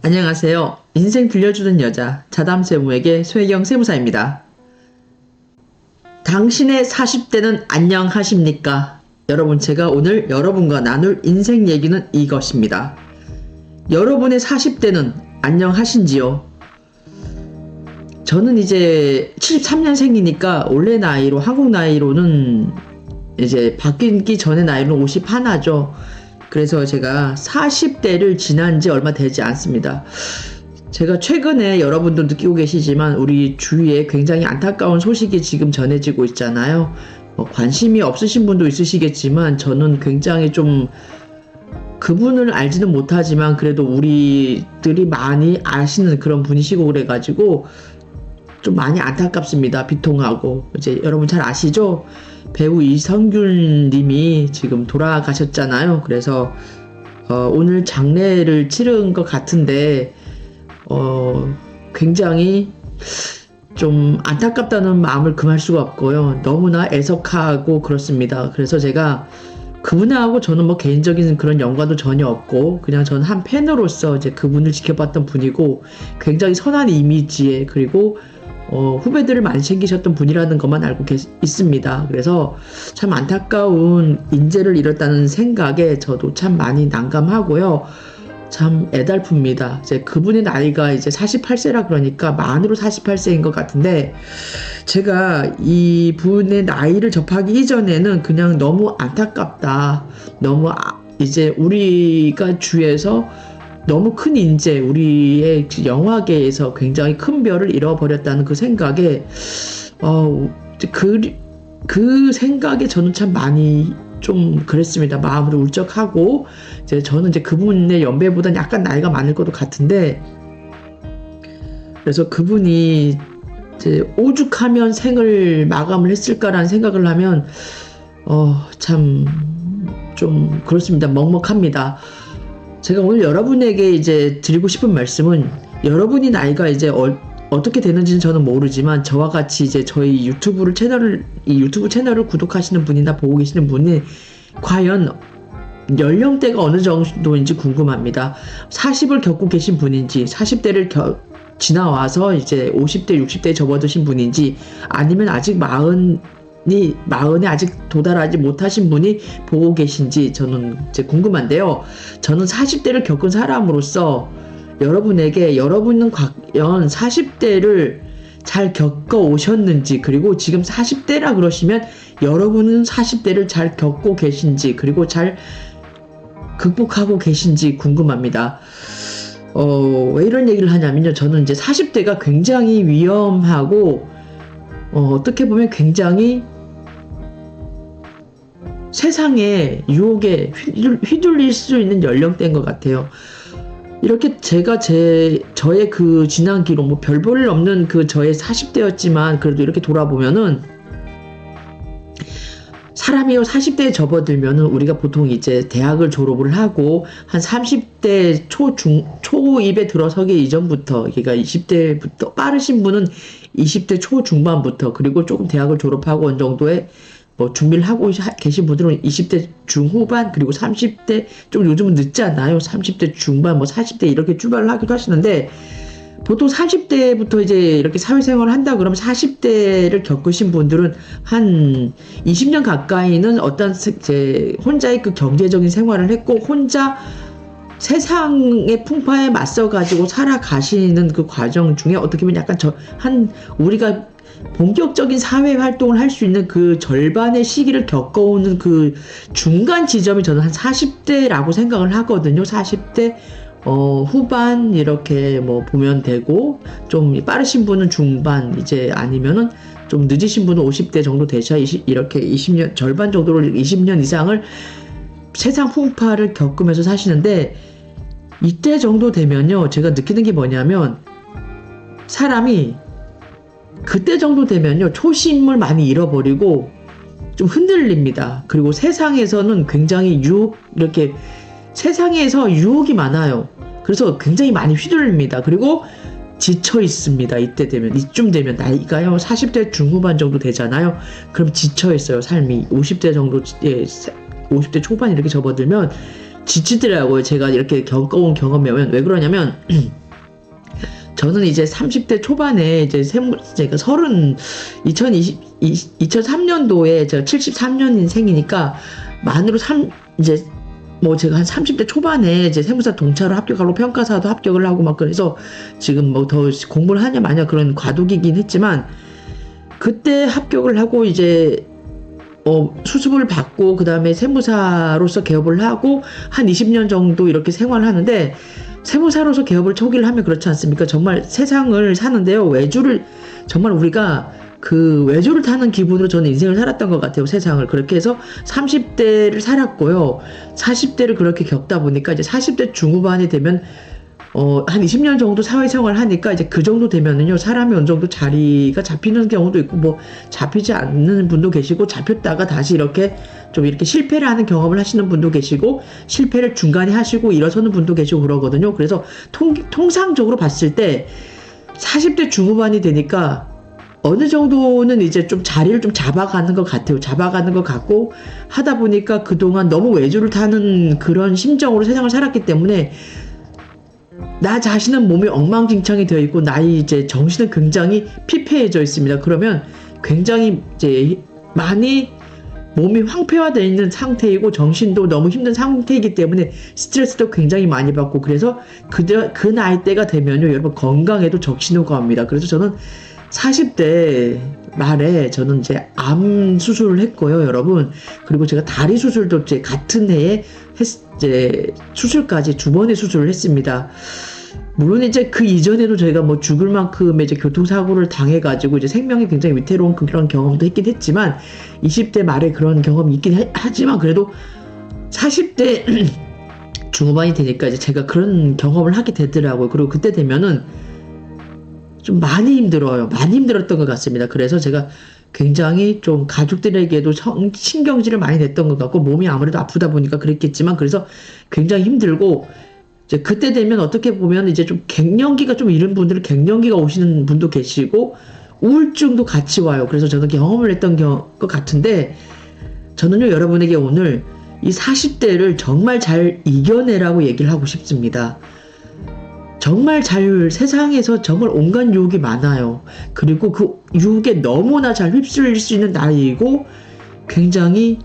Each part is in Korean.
안녕하세요. 인생 들려주는 여자 자담세무에게 소혜경 세무사입니다. 당신의 40대는 안녕하십니까? 여러분, 제가 오늘 여러분과 나눌 인생 얘기는 이것입니다. 여러분의 40대는 안녕하신지요? 저는 이제 73년생이니까 원래 나이로, 한국 나이로는 이제 바뀌기 전에 나이로는 51죠. 그래서 제가 40대를 지난 지 얼마 되지 않습니다. 제가 최근에 여러분도 느끼고 계시지만 우리 주위에 굉장히 안타까운 소식이 지금 전해지고 있잖아요. 관심이 없으신 분도 있으시겠지만 저는 굉장히 좀 그분을 알지는 못하지만 그래도 우리들이 많이 아시는 그런 분이시고 그래가지고 좀 많이 안타깝습니다. 비통하고. 이제 여러분 잘 아시죠? 배우 이성균 님이 지금 돌아가셨잖아요. 그래서 오늘 장례를 치른 것 같은데 굉장히 좀 안타깝다는 마음을 금할 수가 없고요. 너무나 애석하고 그렇습니다. 그래서 제가 그분하고 저는 뭐 개인적인 그런 연관도 전혀 없고 그냥 저는 한 팬으로서 이제 그분을 지켜봤던 분이고 굉장히 선한 이미지에 그리고 후배들을 많이 챙기셨던 분이라는 것만 알고 있습니다. 그래서 참 안타까운 인재를 잃었다는 생각에 저도 참 많이 난감하고요. 참 애달픕니다. 이제 그분의 나이가 이제 48세라 그러니까 만으로 48세인 것 같은데 제가 이 분의 나이를 접하기 이전에는 그냥 너무 안타깝다. 너무 이제 우리가 주위에서 너무 큰 인재, 우리의 영화계에서 굉장히 큰 별을 잃어버렸다는 그 생각에, 그 생각에 저는 참 많이 좀 그랬습니다. 마음으로 울적하고, 저는 이제 그분의 연배보다는 약간 나이가 많을 것도 같은데, 그래서 그분이 이제 오죽하면 생을 마감을 했을까라는 생각을 하면, 참 좀 그렇습니다. 먹먹합니다. 제가 오늘 여러분에게 이제 드리고 싶은 말씀은 여러분이 나이가 이제 어떻게 되는지는 저는 모르지만 저와 같이 이제 저희 유튜브 채널을 구독하시는 분이나 보고 계시는 분이 과연 연령대가 어느 정도인지 궁금합니다. 40을 겪고 계신 분인지 40대를 지나와서 이제 50대, 60대에 접어드신 분인지 아니면 아직 마흔에 아직 도달하지 못하신 분이 보고 계신지 저는 이제 궁금한데요. 저는 40대를 겪은 사람으로서 여러분에게 여러분은 과연 40대를 잘 겪어 오셨는지 그리고 지금 40대라 그러시면 여러분은 40대를 잘 겪고 계신지 그리고 잘 극복하고 계신지 궁금합니다. 왜 이런 얘기를 하냐면요. 저는 이제 40대가 굉장히 위험하고 어떻게 보면 굉장히 세상의 유혹에 휘둘릴 수 있는 연령대인 것 같아요. 이렇게 제가 저의 그 지난 기록, 뭐 별 볼 일 없는 그 저의 40대였지만 그래도 이렇게 돌아보면은 사람이요 40대에 접어들면은 우리가 보통 이제 대학을 졸업을 하고 한 30대 초입에 들어서기 이전부터 그러니까 20대부터 빠르신 분은 20대 초중반부터 그리고 조금 대학을 졸업하고 어느 정도의 뭐 준비를 하고 계신 분들은 20대 중후반 그리고 30대 좀 요즘은 늦지 않나요? 30대 중반 뭐 40대 이렇게 출발을 하기도 하시는데 보통 30대부터 이제 이렇게 사회생활을 한다 그러면 40대를 겪으신 분들은 한 20년 가까이는 어떤 이제 혼자의 그 경제적인 생활을 했고 혼자 세상의 풍파에 맞서 가지고 살아가시는 그 과정 중에 어떻게 보면 약간 우리가 본격적인 사회 활동을 할 수 있는 그 절반의 시기를 겪어오는 그 중간 지점이 저는 한 40대라고 생각을 하거든요. 40대 후반 이렇게 뭐 보면 되고 좀 빠르신 분은 중반 이제 아니면은 좀 늦으신 분은 50대 정도 되셔야 이렇게 20년 절반 정도를 20년 이상을 세상 풍파를 겪으면서 사시는데 이때 정도 되면요 제가 느끼는 게 뭐냐면 사람이 그때 정도 되면요 초심을 많이 잃어버리고 좀 흔들립니다. 그리고 세상에서는 굉장히 세상에서 유혹이 많아요. 그래서 굉장히 많이 휘둘립니다. 그리고 지쳐 있습니다. 이때 되면, 이쯤 되면 나이가요 40대 중후반 정도 되잖아요. 그럼 지쳐 있어요. 삶이 50대 정도, 50대 초반 이렇게 접어들면 지치더라고요. 제가 이렇게 겪어온 경험이 면 왜 그러냐면 저는 이제 30대 초반에 이제 제가 2003년도에 제가 73년생이니까 만으로 이제 뭐 제가 한 30대 초반에 이제 세무사 동차로 합격하고 평가사도 합격을 하고 막 그래서 지금 뭐 더 공부를 하냐 마냐 그런 과도기긴 했지만 그때 합격을 하고 이제 수습을 받고 그 다음에 세무사로서 개업을 하고 한 20년 정도 이렇게 생활을 하는데 세무사로서 개업을 초기를 하면 그렇지 않습니까? 정말 세상을 사는데요. 정말 우리가 그 외주를 타는 기분으로 저는 인생을 살았던 것 같아요. 세상을. 그렇게 해서 30대를 살았고요. 40대를 그렇게 겪다 보니까 이제 40대 중후반이 되면 한 20년 정도 사회생활을 하니까 이제 그 정도 되면은요, 사람이 어느 정도 자리가 잡히는 경우도 있고, 뭐, 잡히지 않는 분도 계시고, 잡혔다가 다시 이렇게 좀 이렇게 실패를 하는 경험을 하시는 분도 계시고, 실패를 중간에 하시고 일어서는 분도 계시고 그러거든요. 그래서 통상적으로 봤을 때 40대 중후반이 되니까 어느 정도는 이제 좀 자리를 좀 잡아가는 것 같아요. 잡아가는 것 같고, 하다 보니까 그동안 너무 외주를 타는 그런 심정으로 세상을 살았기 때문에 나 자신은 몸이 엉망진창이 되어 있고 나의 이제 정신은 굉장히 피폐해져 있습니다. 그러면 굉장히 이제 많이 몸이 황폐화되어 있는 상태이고 정신도 너무 힘든 상태이기 때문에 스트레스도 굉장히 많이 받고 그래서 그 나이대가 되면요 여러분 건강에도 적신호가 옵니다. 그래서 저는 40대 말에 저는 이제 암 수술을 했고요, 여러분. 그리고 제가 다리 수술도 이제 같은 해에 이제 수술까지 2번의 수술을 했습니다. 물론 이제 그 이전에도 저희가 뭐 죽을 만큼의 이제 교통사고를 당해가지고 이제 생명이 굉장히 위태로운 그런 경험도 했긴 했지만 20대 말에 그런 경험이 있긴 하지만 그래도 40대 중후반이 되니까 이제 제가 그런 경험을 하게 되더라고요. 그리고 그때 되면은 좀 많이 힘들어요. 많이 힘들었던 것 같습니다. 그래서 제가 굉장히 좀 가족들에게도 신경질을 많이 냈던 것 같고 몸이 아무래도 아프다 보니까 그랬겠지만 그래서 굉장히 힘들고 이제 그때 되면 어떻게 보면 이제 좀 갱년기가 좀 이른 분들은 갱년기가 오시는 분도 계시고 우울증도 같이 와요. 그래서 저는 경험을 했던 것 같은데 저는요 여러분에게 오늘 이 40대를 정말 잘 이겨내라고 얘기를 하고 싶습니다. 정말 세상에서 정말 온갖 유혹이 많아요. 그리고 그 유혹에 너무나 잘 휩쓸릴 수 있는 나이이고 굉장히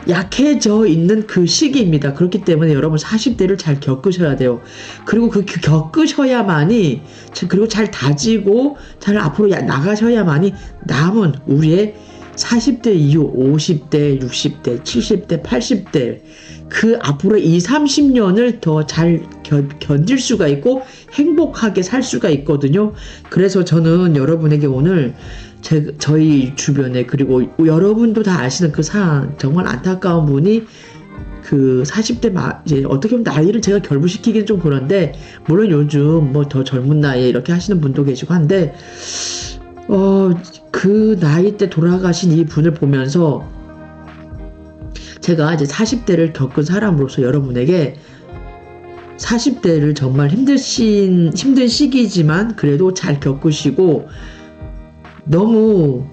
약해져 있는 그 시기입니다. 그렇기 때문에 여러분 40대를 잘 겪으셔야 돼요. 그리고 겪으셔야만이 그리고 잘 다지고 잘 앞으로 나가셔야만이 남은 우리의 40대 이후 50대, 60대, 70대, 80대 그 앞으로 30년을 더 잘 견딜 수가 있고 행복하게 살 수가 있거든요. 그래서 저는 여러분에게 오늘 저희 주변에 그리고 여러분도 다 아시는 그 상황 정말 안타까운 분이 그 40대 이제 어떻게 보면 나이를 제가 결부시키기는 좀 그런데 물론 요즘 뭐 더 젊은 나이에 이렇게 하시는 분도 계시고 한데 그 나이 때 돌아가신 이 분을 보면서 제가 이제 40대를 겪은 사람으로서 여러분에게 40대를 정말 힘든 시기지만 그래도 잘 겪으시고 너무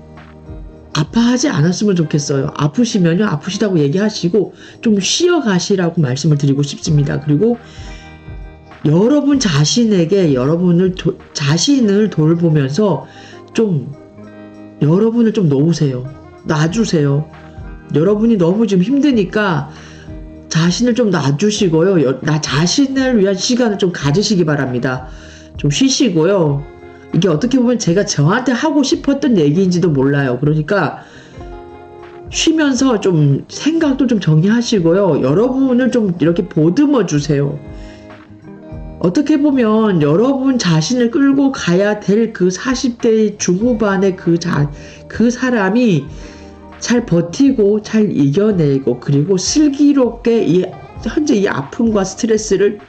아파하지 않았으면 좋겠어요. 아프시면요 아프시다고 얘기하시고 좀 쉬어가시라고 말씀을 드리고 싶습니다. 그리고 여러분 자신에게 자신을 돌보면서 좀 여러분을 좀 놓으세요. 놔주세요. 여러분이 너무 지금 힘드니까 자신을 좀 놔주시고요. 나 자신을 위한 시간을 좀 가지시기 바랍니다. 좀 쉬시고요. 이게 어떻게 보면 제가 저한테 하고 싶었던 얘기인지도 몰라요. 그러니까 쉬면서 좀 생각도 좀 정리하시고요. 여러분을 좀 이렇게 보듬어 주세요. 어떻게 보면 여러분 자신을 끌고 가야 될 그 40대 중후반의 그 사람이 잘 버티고 잘 이겨내고 그리고 슬기롭게 현재 이 아픔과 스트레스를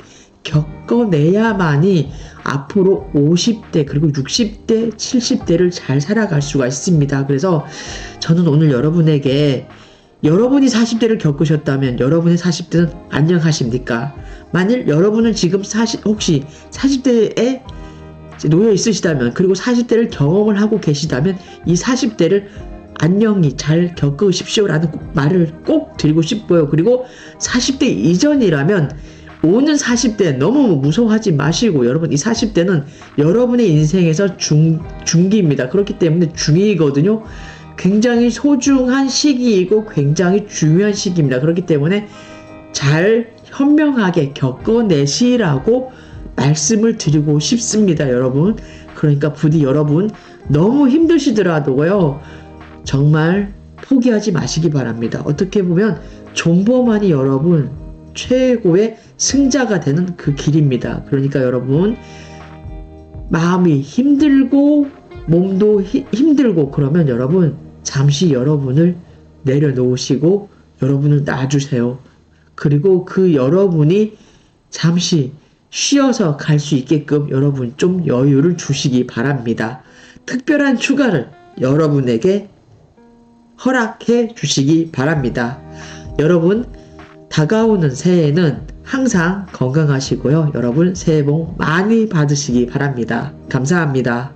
겪어내야만이 앞으로 50대 그리고 60대 70대를 잘 살아갈 수가 있습니다. 그래서 저는 오늘 여러분에게 여러분이 40대를 겪으셨다면 여러분의 40대는 안녕하십니까? 만일 여러분은 지금 혹시 40대에 이제 놓여 있으시다면, 그리고 40대를 경험을 하고 계시다면 이 40대를 안녕히 잘 겪으십시오라는 말을 꼭 드리고 싶고요. 그리고 40대 이전이라면 오는 40대 너무 무서워하지 마시고, 여러분 이 40대는 여러분의 인생에서 중기입니다. 그렇기 때문에 중이거든요. 굉장히 소중한 시기이고 굉장히 중요한 시기입니다. 그렇기 때문에 잘 현명하게 겪어내시라고 말씀을 드리고 싶습니다, 여러분. 그러니까 부디 여러분 너무 힘드시더라도요, 정말 포기하지 마시기 바랍니다. 어떻게 보면 존버만이 여러분 최고의 승자가 되는 그 길입니다. 그러니까 여러분 마음이 힘들고 몸도 힘들고 그러면 여러분 잠시 여러분을 내려놓으시고 여러분을 놔주세요. 그리고 그 여러분이 잠시 쉬어서 갈 수 있게끔 여러분 좀 여유를 주시기 바랍니다. 특별한 휴가를 여러분에게 허락해 주시기 바랍니다. 여러분 다가오는 새해에는 항상 건강하시고요. 여러분 새해 복 많이 받으시기 바랍니다. 감사합니다.